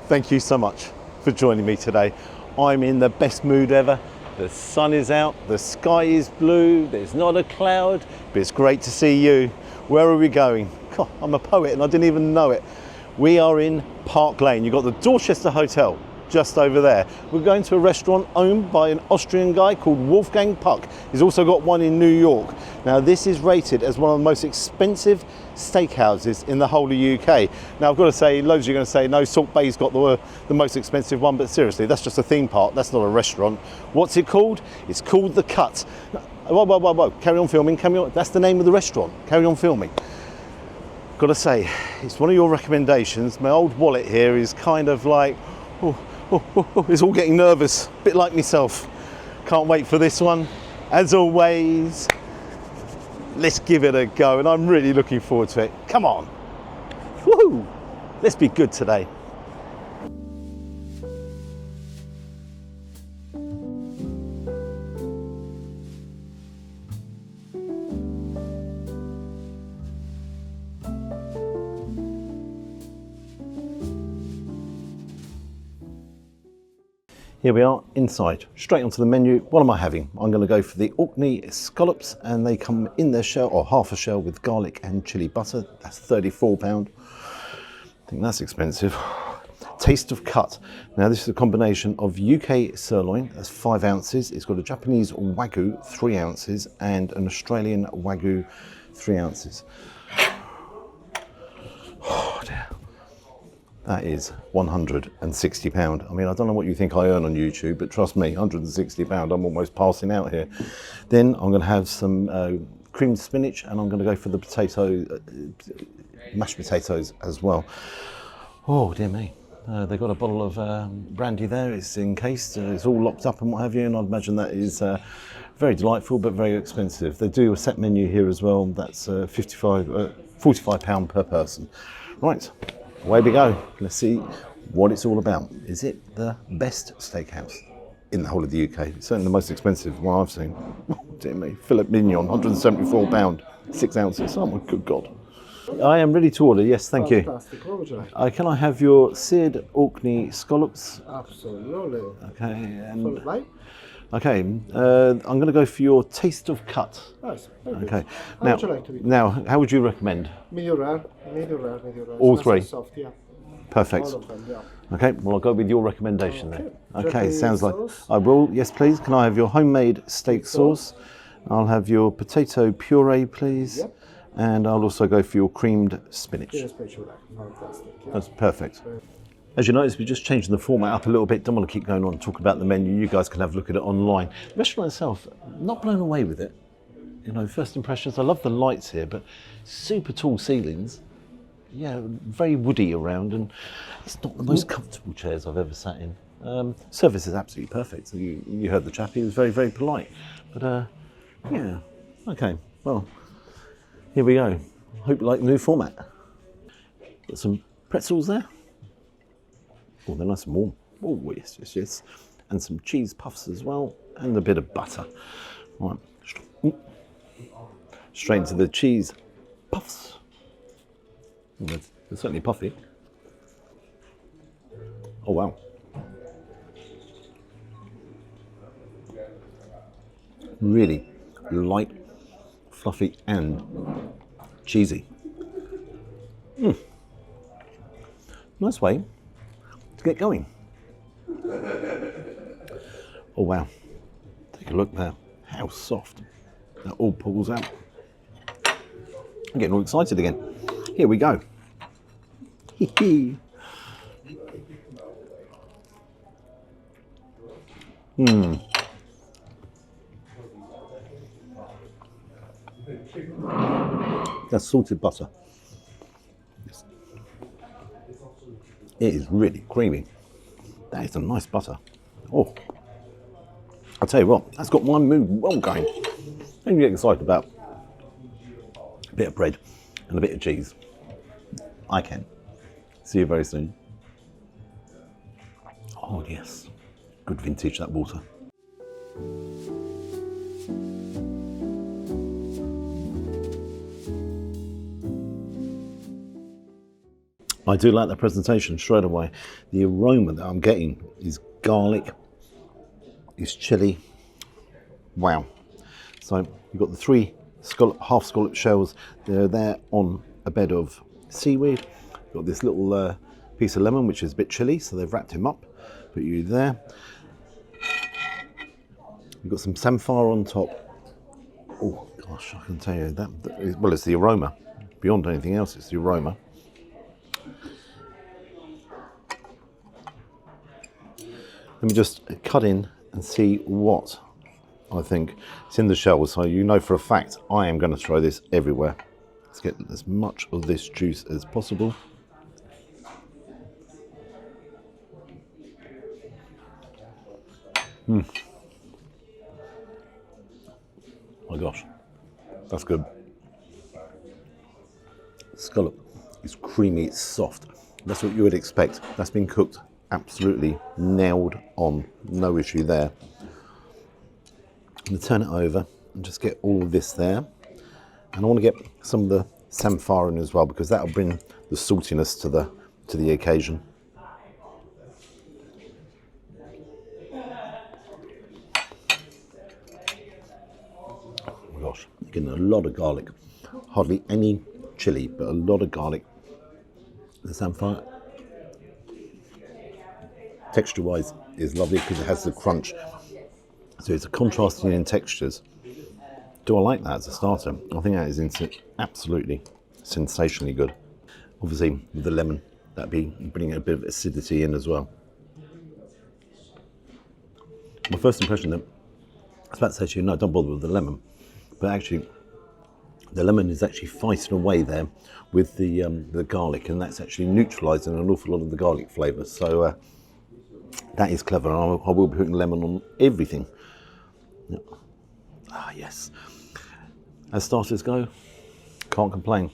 Thank you so much for joining me today. I'm in the best mood ever. The sun is out, the sky is blue, there's not a cloud, but it's great to see you. Where are we going? God, I'm a poet and I didn't even know it. We are in Park Lane. You've got the Dorchester Hotel just over there. We're going to a restaurant owned by an Austrian guy called Wolfgang Puck. He's also got one in New York. Now this is rated as one of the most expensive steakhouses in the whole of UK. Now I've got to say, loads of you are going to say, no, Salt Bay's got the most expensive one, but seriously, that's just a theme park, that's not a restaurant. What's it called? It's called The Cut. Whoa, carry on filming, carry on. That's the name of the restaurant, carry on filming. Got to say, it's one of your recommendations. My old wallet here is kind of like, it's all getting nervous, a bit like myself. Can't wait for this one. As always, let's give it a go, and I'm really looking forward to it. Come on. Woohoo! Let's be good today. Here we are inside, straight onto the menu. What am I having? I'm going to go for the Orkney scallops, and they come in their shell, or half a shell, with garlic and chilli butter. That's £34. I think that's expensive. Taste of Cut. Now this is a combination of UK sirloin, that's 5 ounces. It's got a Japanese Wagyu, 3 ounces, and an Australian Wagyu, 3 ounces. Oh dear. That is £160. I mean, I don't know what you think I earn on YouTube, but trust me, £160, I'm almost passing out here. Then I'm going to have some creamed spinach, and I'm going to go for the mashed potatoes as well. Oh, dear me. They've got a bottle of brandy there. It's encased, it's all locked up and what have you, and I'd imagine that is very delightful, but very expensive. They do a set menu here as well. That's £45 per person. Right. Away we go. Let's see what it's all about. Is it the best steakhouse in the whole of the UK? It's certainly the most expensive one I've seen. Oh, dear me. Filet mignon, £174, 6 ounces. Oh my good God. I am ready to order. Yes, thank you. Fantastic. What would you like? Can I have your seared Orkney scallops? Absolutely. Okay. And Full of light? okay. I'm going to go for your Taste of Cut. Nice. Very good. Okay. How would you like to be? Now, how would you recommend? Medium rare. All It's three? nice and soft, yeah. Perfect. All of them, yeah. Okay, well I'll go with your recommendation then. Okay, Japanese sounds like sauce? I will. Yes, please. Can I have your homemade steak sauce? I'll have your potato puree, please. Yep. And I'll also go for your creamed spinach. Yes, fantastic. Yeah. That's perfect. As you notice, we're just changing the format up a little bit. Don't want to keep going on and talk about the menu. You guys can have a look at it online. The restaurant itself, not blown away with it. You know, first impressions, I love the lights here, but super tall ceilings. Yeah, very woody around, and it's not the most comfortable chairs I've ever sat in. Service is absolutely perfect. So you heard the chap, he was very, very polite. But yeah, okay, well, here we go. Hope you like the new format. Got some pretzels there. Oh, they're nice and warm. Oh, yes. And some cheese puffs as well, and a bit of butter. Right, straight into the cheese puffs. Oh, they're certainly puffy. Oh, wow. Really light, fluffy, and cheesy. Nice way to get going. Oh, wow. Take a look there. How soft. That all pulls out. I'm getting all excited again. Here we go. That's salted butter. It is really creamy. That is a nice butter. Oh, I'll tell you what, that's got my mood well going. And you get excited about a bit of bread and a bit of cheese. I can. See you very soon. Oh yes, good vintage, that water. I do like the presentation straight away. The aroma that I'm getting is garlic, is chili. Wow. So you've got the 3 half scallop shells. They're there on a bed of seaweed. You've got this little piece of lemon, which is a bit chilly, so they've wrapped him up. Put you there. You've got some samphire on top. Oh gosh, I can tell you that, well, it's the aroma. Beyond anything else, it's the aroma. Let me just cut in and see what I think. It's in the shell, so you know for a fact I am going to throw this everywhere. Let's get as much of this juice as possible. My gosh, that's good. Scallop is creamy, it's soft. That's what you would expect. That's been cooked absolutely nailed on, no issue there. I'm going to turn it over and just get all of this there. And I want to get some of the samphire in as well, because that'll bring the saltiness to the occasion. Oh my gosh, you're getting a lot of garlic. Hardly any chili, but a lot of garlic. The samphire, texture-wise, is lovely because it has the crunch. So it's a contrasting in textures. Do I like that as a starter? I think that is absolutely sensationally good. Obviously, with the lemon, that'd be bringing a bit of acidity in as well. My first impression, I was about to say to you, no, don't bother with the lemon, but actually, the lemon is actually fighting away there with the garlic, and that's actually neutralising an awful lot of the garlic flavour. So that is clever. I will be putting lemon on everything. Yep. Ah, yes. As starters go, can't complain.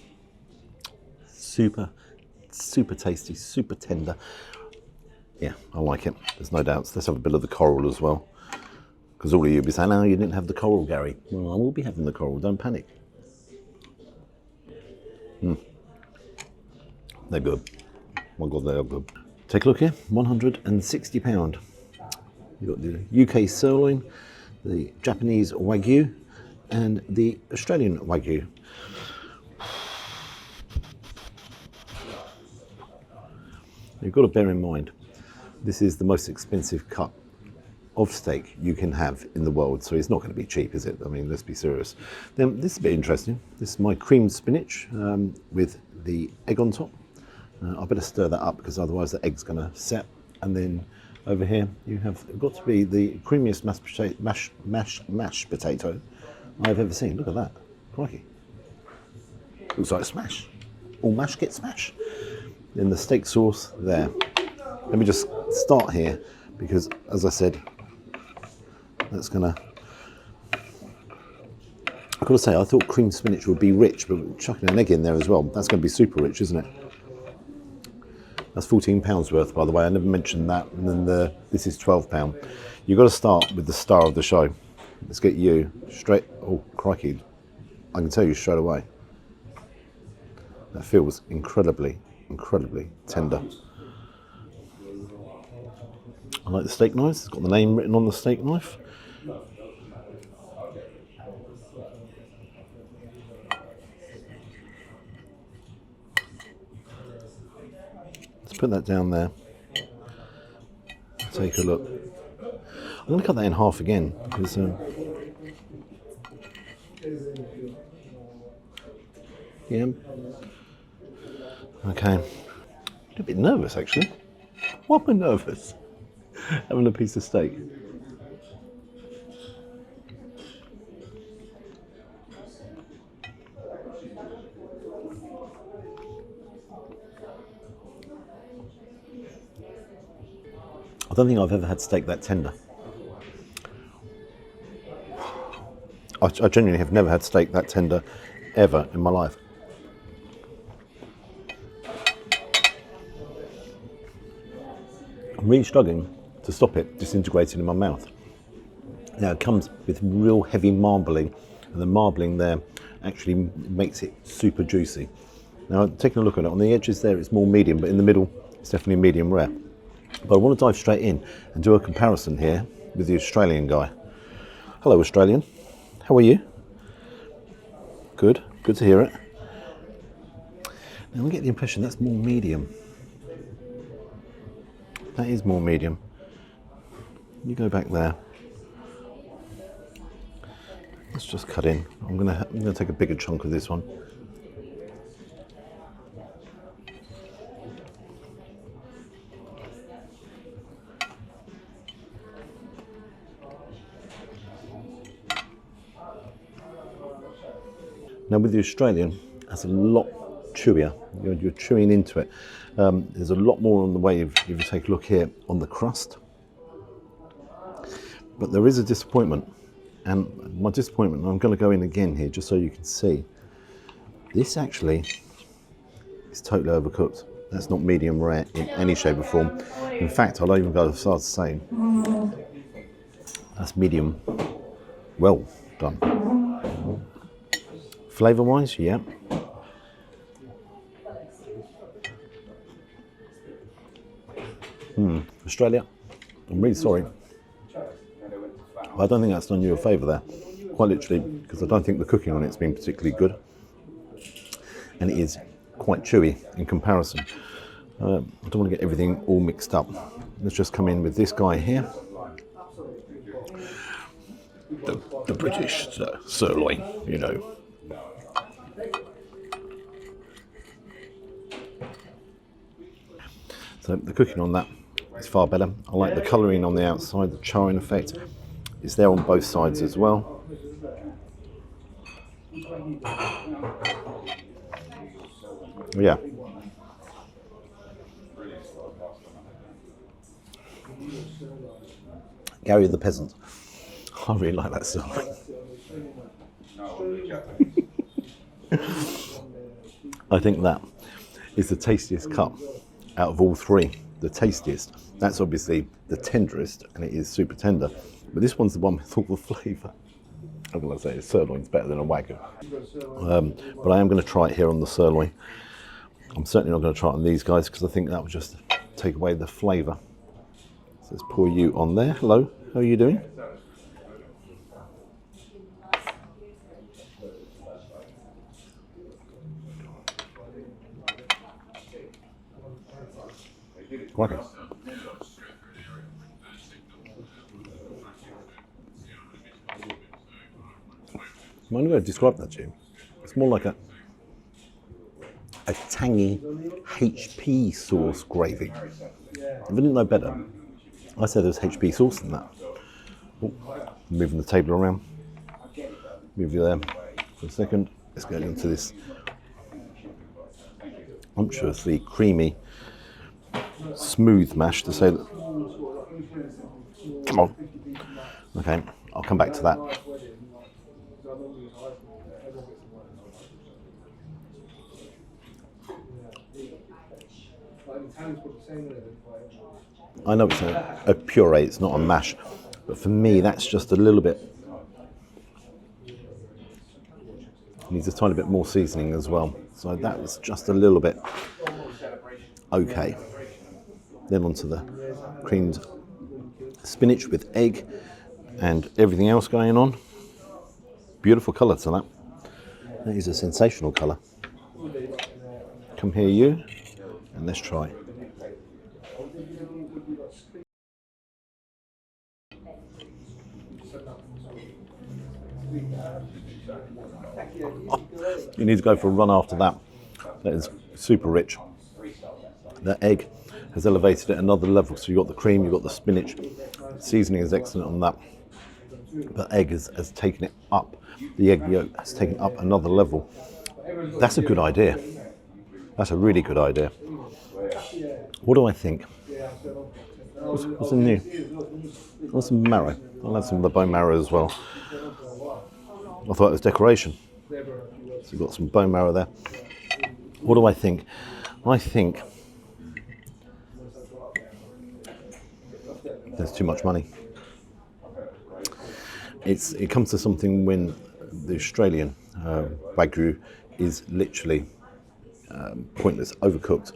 Super, super tasty, super tender. Yeah, I like it. There's no doubts. Let's have a bit of the coral as well, because all of you will be saying, "Oh, you didn't have the coral, Gary." Well, I will be having the coral. Don't panic. They're good. Oh my God, they are good. Take a look here. £160. You've got the UK sirloin, the Japanese Wagyu, and the Australian Wagyu. You've got to bear in mind, this is the most expensive cut of steak you can have in the world, so it's not going to be cheap, is it? I mean, let's be serious. Then this is a bit interesting. This is my creamed spinach with the egg on top. I better stir that up because otherwise the egg's going to set. And then over here you have got to be the creamiest mashed potato I've ever seen. Look at that, crikey! Looks like a smash. All mash gets smash. Then the steak sauce there. Let me just start here because, as I said, that's gonna. I've got to say, I thought creamed spinach would be rich, but chucking an egg in there as well, that's going to be super rich, isn't it? That's £14 worth, by the way. I never mentioned that. And then this is £12. You've got to start with the star of the show. Let's get you straight. Oh, crikey! I can tell you straight away. That feels incredibly, incredibly tender. I like the steak knife. It's got the name written on the steak knife. Let's put that down there. Take a look. I'm going to cut that in half again because yeah. Okay. A bit nervous actually. Why am I nervous? Having a piece of steak. I don't think I've ever had steak that tender. I genuinely have never had steak that tender ever in my life. I'm really struggling to stop it disintegrating in my mouth. Now it comes with real heavy marbling, and the marbling there actually makes it super juicy. Now, taking a look at it, on the edges there it's more medium, but in the middle it's definitely medium rare. But I want to dive straight in and do a comparison here with the Australian guy. Hello, Australian. How are you? Good. Good to hear it. Now we get the impression that's more medium. That is more medium. You go back there. Let's just cut in. I'm gonna take a bigger chunk of this one. Now with the Australian, that's a lot chewier. You're chewing into it. There's a lot more on the way if you take a look here on the crust. But there is a disappointment. And my disappointment, I'm going to go in again here just so you can see. This actually is totally overcooked. That's not medium rare in any shape or form. In fact, I'll even go as far as saying that's medium well done. Flavour wise, yeah. Australia, I'm really sorry. I don't think that's done you a favour there, quite literally, because I don't think the cooking on it's been particularly good. And it is quite chewy in comparison. I don't want to get everything all mixed up. Let's just come in with this guy here. The British sirloin, you know. So the cooking on that is far better. I like the colouring on the outside, the charring effect. It's there on both sides as well. Yeah. Gary the Peasant. I really like that song. I think that is the tastiest cut out of all three. The tastiest. That's obviously the tenderest, and it is super tender. But this one's the one with all the flavour. I'm going to say the sirloin's better than a wagyu. But I am going to try it here on the sirloin. I'm certainly not going to try it on these guys because I think that would just take away the flavour. So let's pour you on there. Hello, how are you doing? Okay. I'm only going to describe that to you. It's more like a tangy HP sauce gravy. If I didn't know better, I said there's HP sauce in that. Oh, moving the table around. Move you there for a second. Let's get into this unctuously creamy, smooth mash to say that. Come on. Okay, I'll come back to that. I know it's a puree, it's not a mash, but for me that's just a little bit, it needs a tiny bit more seasoning as well, so that was just a little bit okay. Then onto the creamed spinach with egg and everything else going on. Beautiful colour to that. That is a sensational colour. Come here you, and let's try. Oh, you need to go for a run after that. That is super rich. The egg has elevated it another level. So you've got the cream, you've got the spinach. Seasoning is excellent on that. But egg has taken it up. The egg yolk has taken it up another level. That's a good idea. That's a really good idea. What do I think? What's in here? What's some marrow? I'll add some of the bone marrow as well. I thought it was decoration. So you've got some bone marrow there. What do I think? I think there's too much money. It comes to something when the Australian Wagyu is literally pointless, overcooked.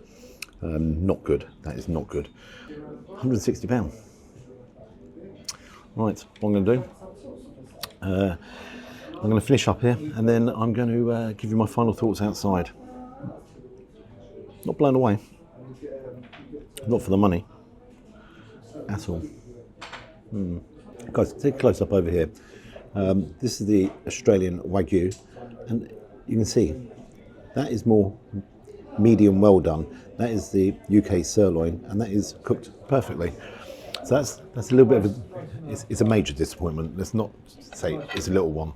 Not good. That is not good. £160. Right, what I'm going to do, I'm going to finish up here, and then I'm going to give you my final thoughts outside. Not blown away. Not for the money at all. Guys, take a close up over here. This is the Australian Wagyu, and you can see that is more medium well done. That is the UK sirloin, and that is cooked perfectly. So that's a little bit of it's a major disappointment. Let's not say it's a little one.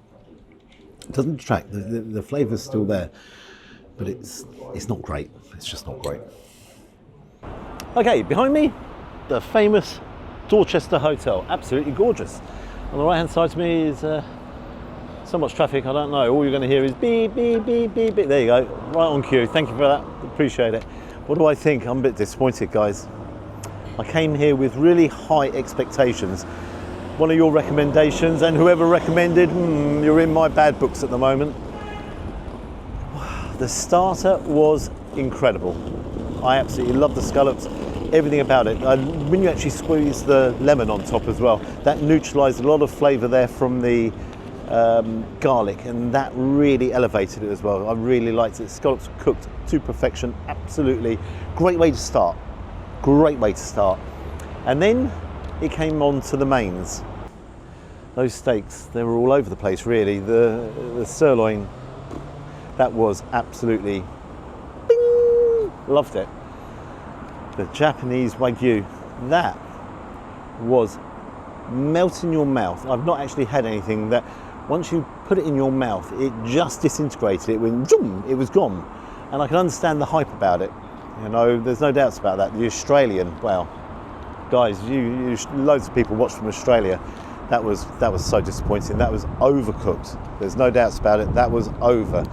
It doesn't detract. The flavour's still there, but it's not great. It's just not great. Okay, behind me, the famous Dorchester Hotel. Absolutely gorgeous. On the right hand side to me is so much traffic, I don't know. All you're going to hear is beep, beep, beep, beep, beep. There you go, right on cue. Thank you for that, appreciate it. What do I think? I'm a bit disappointed, guys. I came here with really high expectations. One of your recommendations, and whoever recommended, you're in my bad books at the moment. The starter was incredible. I absolutely love the scallops, everything about it. When you actually squeeze the lemon on top as well, that neutralised a lot of flavour there from the garlic, and that really elevated it as well. I really liked it. Scallops cooked to perfection, absolutely. Great way to start. Great way to start. And then it came on to the mains. Those steaks, they were all over the place really. The sirloin, that was absolutely, bing, loved it. The Japanese Wagyu, that was melt in your mouth. I've not actually had anything that once you put it in your mouth, it just disintegrated. It went, zoom, it was gone. And I can understand the hype about it. You know, there's no doubts about that. The Australian, well, guys, you loads of people watch from Australia. That was so disappointing. That was overcooked. There's no doubts about it. That was over,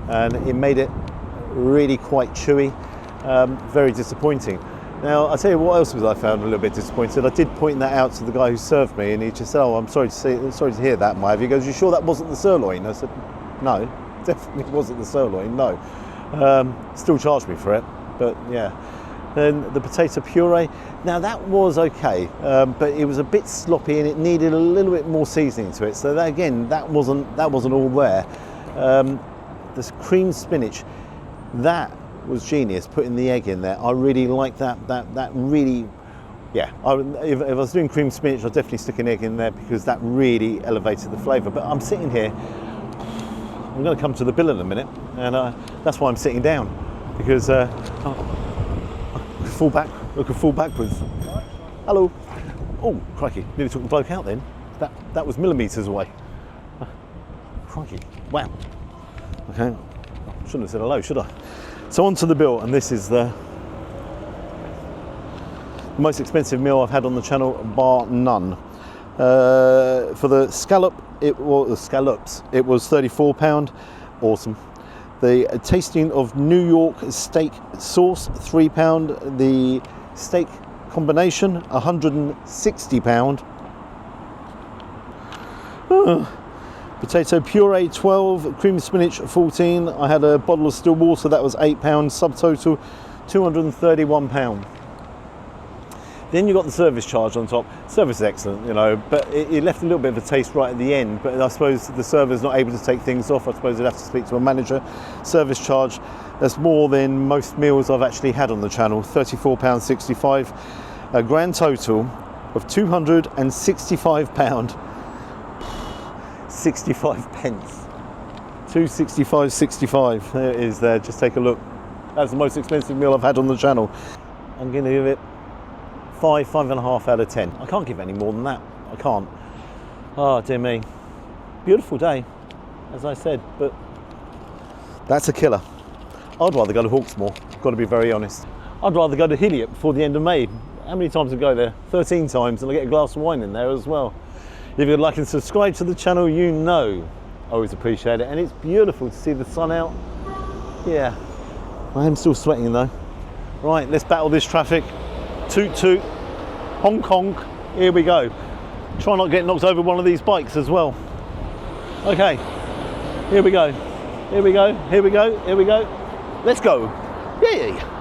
and it made it really quite chewy. Very disappointing. Now, I'll tell you what else was I found a little bit disappointed. I did point that out to the guy who served me, and he just said, "Oh, I'm sorry to hear that, Mike." He goes, "You sure that wasn't the sirloin?" I said, "No, definitely wasn't the sirloin. No." Still charged me for it, but yeah. Then the potato puree. Now that was okay, but it was a bit sloppy and it needed a little bit more seasoning to it. So that, again, that wasn't all there. This cream spinach, that was genius. Putting the egg in there, I really like that. That really, yeah. If I was doing cream spinach, I'd definitely stick an egg in there because that really elevated the flavour. But I'm sitting here. I'm going to come to the bill in a minute, and that's why I'm sitting down because. I could fall backwards. Hello. Oh, crikey, nearly took the bloke out then. That was millimetres away. Crikey, wow. Okay, shouldn't have said hello, should I? So on to the bill, and this is the most expensive meal I've had on the channel, bar none. For the scallops, it was £34, awesome. The tasting of New York steak sauce, £3. The steak combination, £160. Potato puree, 12. Cream spinach, 14. I had a bottle of still water, that was £8. Subtotal, £231. Then you got the service charge on top. Service is excellent, you know, but it left a little bit of a taste right at the end. But I suppose the server's not able to take things off. I suppose they'd have to speak to a manager. Service charge, that's more than most meals I've actually had on the channel, £34.65. A grand total of £265. 65 pence. 265.65. There it is there, just take a look. That's the most expensive meal I've had on the channel. I'm going to give it 5.5 out of 10. I can't give any more than that. I can't. Oh dear me. Beautiful day, as I said, but that's a killer. I'd rather go to Hawksmoor, got to be very honest. I'd rather go to Hilliot before the end of May. How many times I go there? 13 times, and I get a glass of wine in there as well. If you'd like and subscribe to the channel, you know I always appreciate it. And it's beautiful to see the sun out. Yeah, I am still sweating though. Right, let's battle this traffic. Toot toot, honk honk, here we go. Try not to get knocked over one of these bikes as well. Okay, here we go, here we go, here we go, here we go. Let's go. Yeah, yeah, yeah.